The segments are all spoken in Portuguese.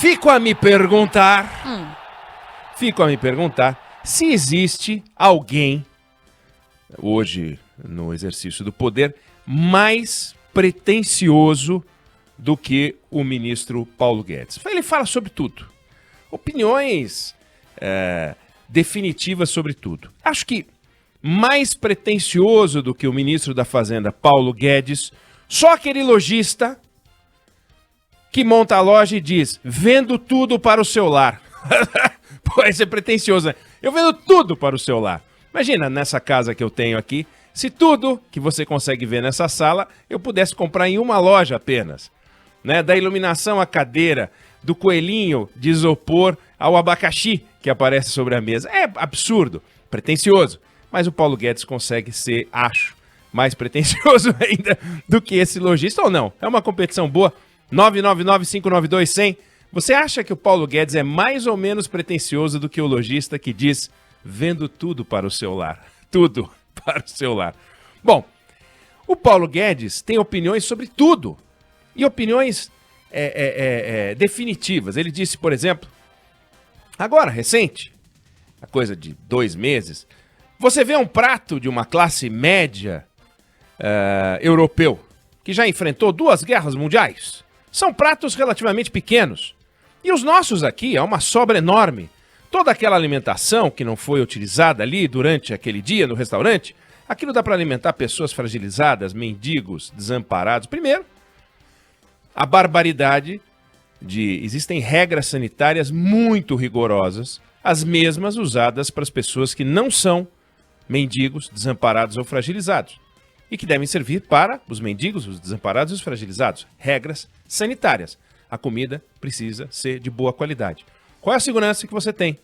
Fico a me perguntar se existe alguém, hoje no exercício do poder, mais pretensioso do que o ministro Paulo Guedes. Ele fala sobre tudo. Opiniões definitivas sobre tudo. Acho que mais pretensioso do que o ministro da Fazenda, Paulo Guedes, só aquele lojista que monta a loja e diz, vendo tudo para o seu lar. Pô, esse é pretensioso, né? Eu vendo tudo para o seu lar. Imagina, nessa casa que eu tenho aqui, se tudo que você consegue ver nessa sala, eu pudesse comprar em uma loja apenas. Né? Da iluminação à cadeira, do coelhinho de isopor ao abacaxi que aparece sobre a mesa. É absurdo, pretensioso. Mas o Paulo Guedes consegue ser, acho, mais pretensioso ainda do que esse lojista, ou não? É uma competição boa. 999-592-100. Você acha que o Paulo Guedes é mais ou menos pretensioso do que o lojista que diz, vendo tudo para o seu lar? Tudo para o seu lar. Bom, o Paulo Guedes tem opiniões sobre tudo. E opiniões definitivas. Ele disse, por exemplo, agora, recente, a coisa de 2 meses, você vê um prato de uma classe média europeu, que já enfrentou 2 guerras mundiais. São pratos relativamente pequenos. E os nossos aqui, é uma sobra enorme. Toda aquela alimentação que não foi utilizada ali durante aquele dia no restaurante, aquilo dá para alimentar pessoas fragilizadas, mendigos, desamparados. Primeiro, a barbaridade de... Existem regras sanitárias muito rigorosas, as mesmas usadas para as pessoas que não são mendigos, desamparados ou fragilizados. E que devem servir para os mendigos, os desamparados e os fragilizados. Regras sanitárias. A comida precisa ser de boa qualidade. Qual é a segurança que você tem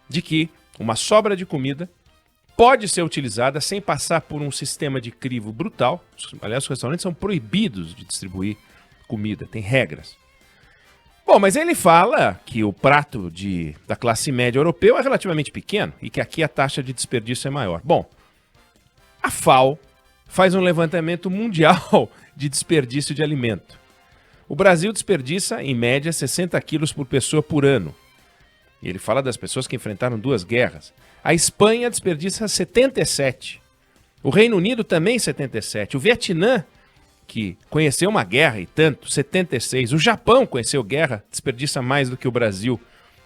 de que uma sobra de comida pode ser utilizada sem passar por um sistema de crivo brutal? Aliás, os restaurantes são proibidos de distribuir comida, tem regras. Bom, mas ele fala que o prato da classe média europeu é relativamente pequeno e que aqui a taxa de desperdício é maior. Bom, a FAO faz um levantamento mundial de desperdício de alimento. O Brasil desperdiça, em média, 60 quilos por pessoa por ano. E ele fala das pessoas que enfrentaram 2 guerras. A Espanha desperdiça 77. O Reino Unido também 77. O Vietnã, que conheceu uma guerra e tanto, 76. O Japão conheceu guerra, desperdiça mais do que o Brasil,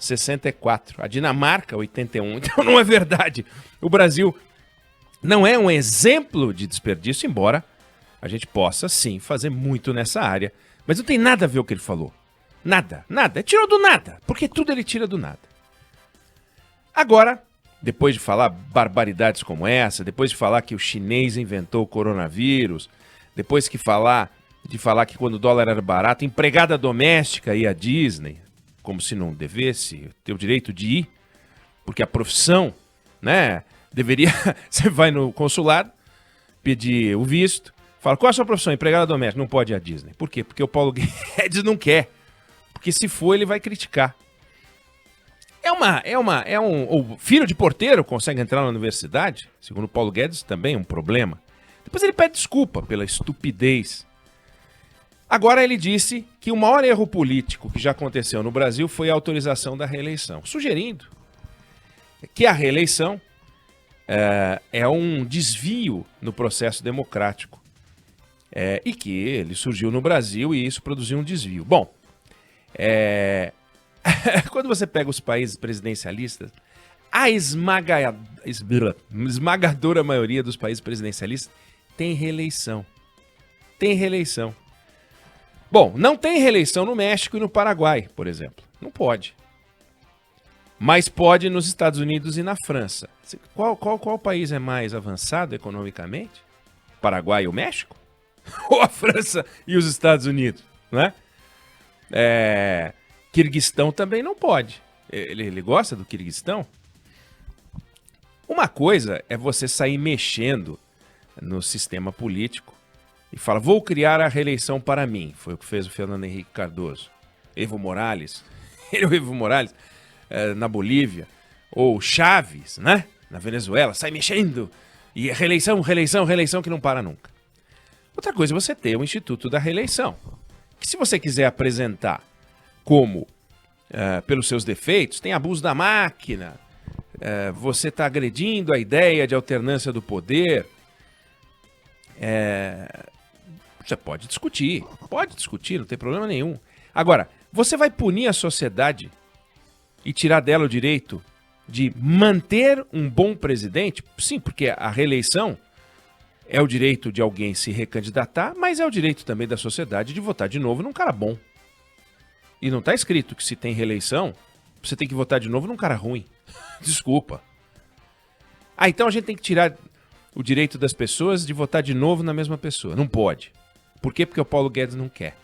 64. A Dinamarca, 81. Então não é verdade. O Brasil não é um exemplo de desperdício, embora a gente possa, sim, fazer muito nessa área. Mas não tem nada a ver o que ele falou. Nada, nada. Tirou do nada, porque tudo ele tira do nada. Agora, depois de falar barbaridades como essa, depois de falar que o chinês inventou o coronavírus, depois de falar que quando o dólar era barato, empregada doméstica ia à Disney, como se não devesse ter o direito de ir, porque a profissão, né, deveria... Você vai no consulado, pedir o visto, fala, qual é a sua profissão? Empregada doméstica. Não pode ir à Disney. Por quê? Porque o Paulo Guedes não quer. Porque se for, ele vai criticar. O filho de porteiro consegue entrar na universidade, segundo o Paulo Guedes, também é um problema. Depois ele pede desculpa pela estupidez. Agora ele disse que o maior erro político que já aconteceu no Brasil foi a autorização da reeleição, sugerindo que a reeleição é um desvio no processo democrático e que ele surgiu no Brasil e isso produziu um desvio. Bom, quando você pega os países presidencialistas, a esmagadora maioria dos países presidencialistas tem reeleição. Tem reeleição. Bom, não tem reeleição no México e no Paraguai, por exemplo. Não pode. Mas pode nos Estados Unidos e na França. Qual país é mais avançado economicamente? Paraguai e o México? Ou a França e os Estados Unidos? Né? Quirguistão também não pode. Ele gosta do Quirguistão? Uma coisa é você sair mexendo no sistema político e falar, vou criar a reeleição para mim. Foi o que fez o Fernando Henrique Cardoso. Evo Morales. O Evo Morales na Bolívia. Ou Chaves, né? Na Venezuela. Sai mexendo. E reeleição que não para nunca. Outra coisa é você ter o Instituto da Reeleição. Que se você quiser apresentar como pelos seus defeitos, tem abuso da máquina, você está agredindo a ideia de alternância do poder, você pode discutir, não tem problema nenhum. Agora, você vai punir a sociedade e tirar dela o direito de manter um bom presidente? Sim, porque a reeleição é o direito de alguém se recandidatar, mas é o direito também da sociedade de votar de novo num cara bom. E não está escrito que se tem reeleição, você tem que votar de novo num cara ruim. Desculpa. Então a gente tem que tirar o direito das pessoas de votar de novo na mesma pessoa. Não pode. Por quê? Porque o Paulo Guedes não quer.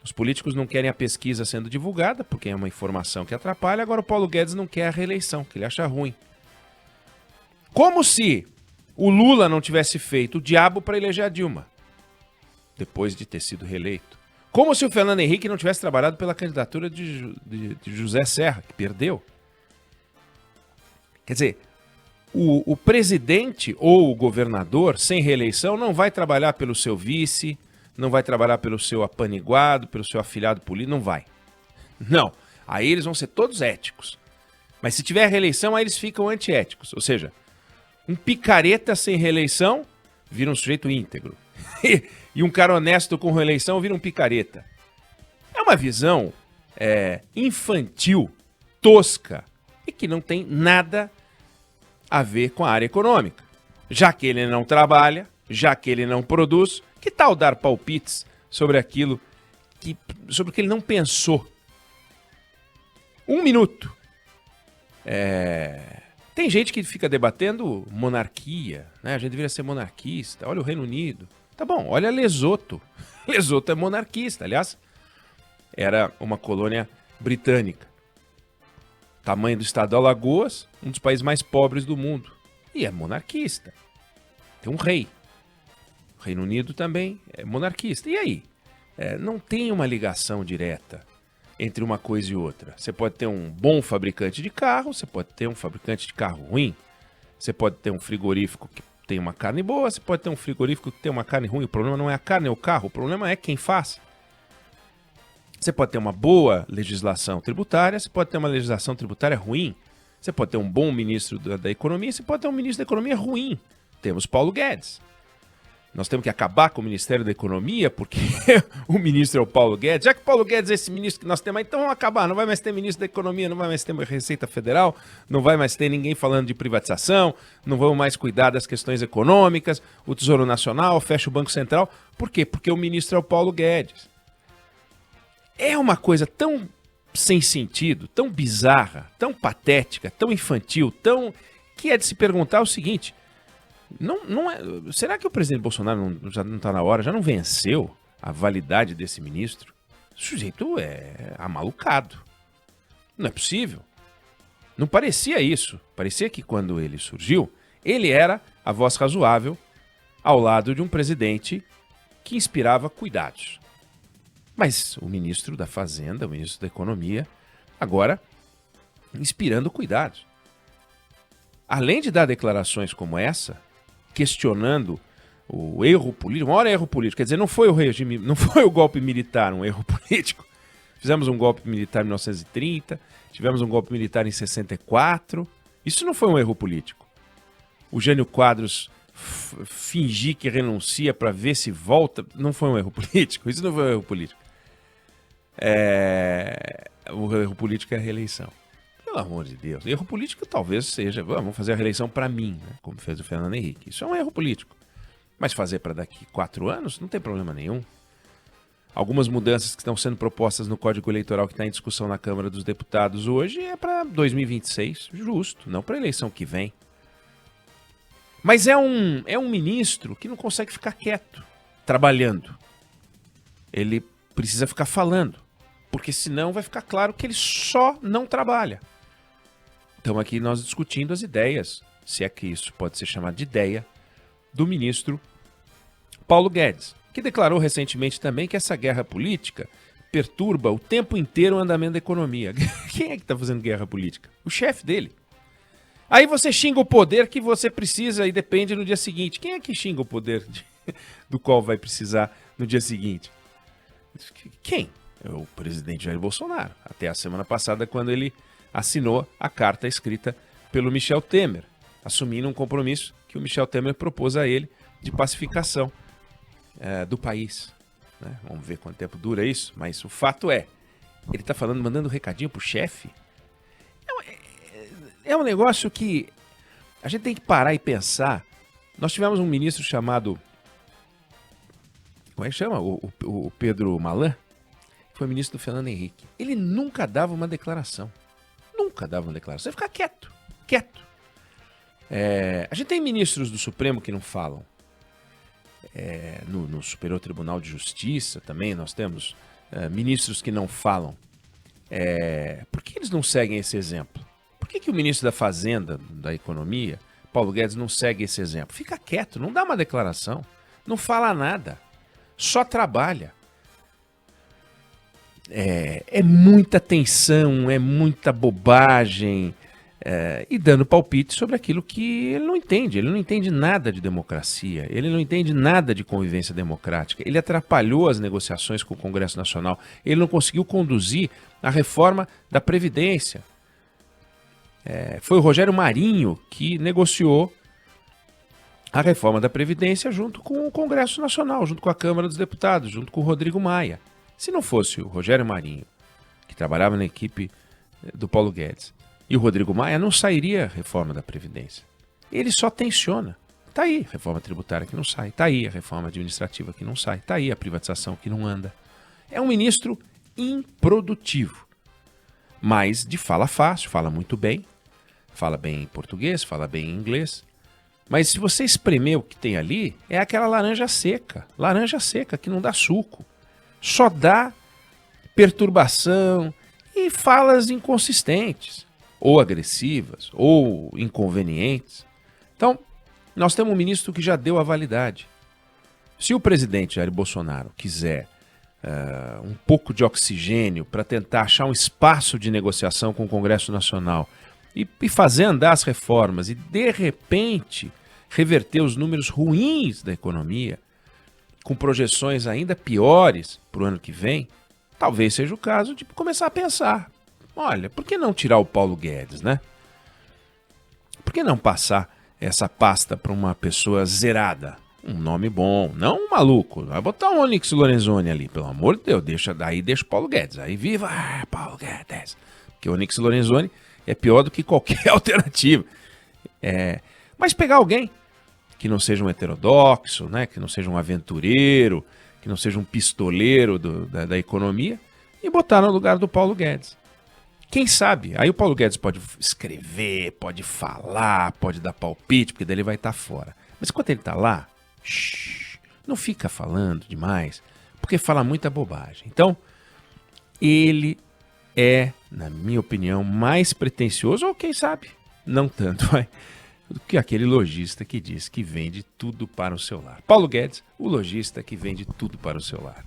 Os políticos não querem a pesquisa sendo divulgada, porque é uma informação que atrapalha. Agora o Paulo Guedes não quer a reeleição, que ele acha ruim. Como se o Lula não tivesse feito o diabo para eleger a Dilma, depois de ter sido reeleito. Como se o Fernando Henrique não tivesse trabalhado pela candidatura de José Serra, que perdeu. Quer dizer, o presidente ou o governador sem reeleição não vai trabalhar pelo seu vice, não vai trabalhar pelo seu apaniguado, pelo seu afilhado político, não vai. Não. Aí eles vão ser todos éticos. Mas se tiver reeleição, aí eles ficam antiéticos. Ou seja, um picareta sem reeleição vira um sujeito íntegro. E um cara honesto com reeleição vira um picareta. É uma visão infantil, tosca, e que não tem nada a ver com a área econômica. Já que ele não trabalha, já que ele não produz, que tal dar palpites sobre aquilo sobre o que ele não pensou? Um minuto. Tem gente que fica debatendo monarquia, né? A gente deveria ser monarquista. Olha o Reino Unido. Tá bom, olha Lesoto. Lesoto é monarquista, aliás, era uma colônia britânica. Tamanho do estado de Alagoas, um dos países mais pobres do mundo. E é monarquista. Tem um rei. O Reino Unido também é monarquista. E aí? Não tem uma ligação direta entre uma coisa e outra. Você pode ter um bom fabricante de carro, você pode ter um fabricante de carro ruim, você pode ter um frigorífico que tem uma carne boa, você pode ter um frigorífico que tem uma carne ruim. O problema não é a carne, é o carro. O problema é quem faz. Você pode ter uma boa legislação tributária, você pode ter uma legislação tributária ruim. Você pode ter um bom ministro da economia, você pode ter um ministro da economia ruim. Temos Paulo Guedes. Nós temos que acabar com o Ministério da Economia, porque o ministro é o Paulo Guedes. Já que o Paulo Guedes é esse ministro que nós temos, então vamos acabar. Não vai mais ter ministro da Economia, não vai mais ter Receita Federal, não vai mais ter ninguém falando de privatização, não vamos mais cuidar das questões econômicas, o Tesouro Nacional, fecha o Banco Central. Por quê? Porque o ministro é o Paulo Guedes. É uma coisa tão sem sentido, tão bizarra, tão patética, tão infantil, que é de se perguntar o seguinte... Não é, será que o presidente Bolsonaro já não está na hora, já não venceu a validade desse ministro? O sujeito é amalucado. Não é possível. Não parecia isso. Parecia que quando ele surgiu, ele era a voz razoável ao lado de um presidente que inspirava cuidados. Mas o ministro da Fazenda, o ministro da Economia, agora inspirando cuidados. Além de dar declarações como essa, questionando o erro político, o maior erro político, quer dizer, não foi o golpe militar um erro político. Fizemos um golpe militar em 1930, tivemos um golpe militar em 64, isso não foi um erro político. O Jânio Quadros fingir que renuncia para ver se volta, não foi um erro político, isso não foi um erro político. O erro político é a reeleição. Pelo amor de Deus. Erro político talvez seja, vamos fazer a reeleição para mim, né? Como fez o Fernando Henrique. Isso é um erro político. Mas fazer para daqui 4 anos não tem problema nenhum. Algumas mudanças que estão sendo propostas no Código Eleitoral que está em discussão na Câmara dos Deputados hoje é para 2026, justo, não para a eleição que vem. Mas é um ministro que não consegue ficar quieto, trabalhando. Ele precisa ficar falando, porque senão vai ficar claro que ele só não trabalha. Estamos aqui nós discutindo as ideias, se é que isso pode ser chamado de ideia, do ministro Paulo Guedes, que declarou recentemente também que essa guerra política perturba o tempo inteiro o andamento da economia. Quem é que está fazendo guerra política? O chefe dele. Aí você xinga o poder que você precisa e depende no dia seguinte. Quem é que xinga o poder do qual vai precisar no dia seguinte? Quem? É o presidente Jair Bolsonaro, até a semana passada, quando ele assinou a carta escrita pelo Michel Temer, assumindo um compromisso que o Michel Temer propôs a ele de pacificação do país. Né? Vamos ver quanto tempo dura isso, mas o fato é, ele está falando, mandando um recadinho pro chefe. É um negócio que a gente tem que parar e pensar. Nós tivemos um ministro chamado, como é que chama? O Pedro Malan, que foi ministro do Fernando Henrique. Ele nunca dava uma declaração. Nunca dava uma declaração. Ele fica quieto, quieto. A gente tem ministros do Supremo que não falam. No Superior Tribunal de Justiça também nós temos ministros que não falam. Por que eles não seguem esse exemplo? Por que o ministro da Fazenda, da Economia, Paulo Guedes, não segue esse exemplo? Fica quieto, não dá uma declaração, não fala nada, só trabalha. É muita tensão, é muita bobagem, e dando palpite sobre aquilo que ele não entende. Ele não entende nada de democracia, ele não entende nada de convivência democrática. Ele atrapalhou as negociações com o Congresso Nacional, ele não conseguiu conduzir a reforma da Previdência. Foi o Rogério Marinho que negociou a reforma da Previdência junto com o Congresso Nacional, junto com a Câmara dos Deputados, junto com o Rodrigo Maia. Se não fosse o Rogério Marinho, que trabalhava na equipe do Paulo Guedes, e o Rodrigo Maia, não sairia a reforma da Previdência. Ele só tensiona. Está aí a reforma tributária que não sai, está aí a reforma administrativa que não sai, está aí a privatização que não anda. É um ministro improdutivo, mas de fala fácil, fala muito bem, fala bem em português, fala bem em inglês. Mas se você espremer o que tem ali, é aquela laranja seca que não dá suco. Só dá perturbação e falas inconsistentes, ou agressivas, ou inconvenientes. Então, nós temos um ministro que já deu a validade. Se o presidente Jair Bolsonaro quiser um pouco de oxigênio para tentar achar um espaço de negociação com o Congresso Nacional e fazer andar as reformas e, de repente, reverter os números ruins da economia, com projeções ainda piores para o ano que vem, talvez seja o caso de começar a pensar. Olha, por que não tirar o Paulo Guedes, né? Por que não passar essa pasta para uma pessoa zerada? Um nome bom, não um maluco. Vai botar um Onyx Lorenzoni ali, pelo amor de Deus. Deixa o Paulo Guedes. Aí viva Paulo Guedes. Porque o Onyx Lorenzoni é pior do que qualquer alternativa. Mas pegar alguém que não seja um heterodoxo, né? Que não seja um aventureiro, que não seja um pistoleiro da economia, e botar no lugar do Paulo Guedes. Quem sabe? Aí o Paulo Guedes pode escrever, pode falar, pode dar palpite, porque daí ele vai estar fora. Mas enquanto ele está lá, não fica falando demais, porque fala muita bobagem. Então, ele é, na minha opinião, mais pretensioso, ou quem sabe, não tanto, do que aquele lojista que diz que vende tudo para o seu lar. Paulo Guedes, o lojista que vende tudo para o seu lar.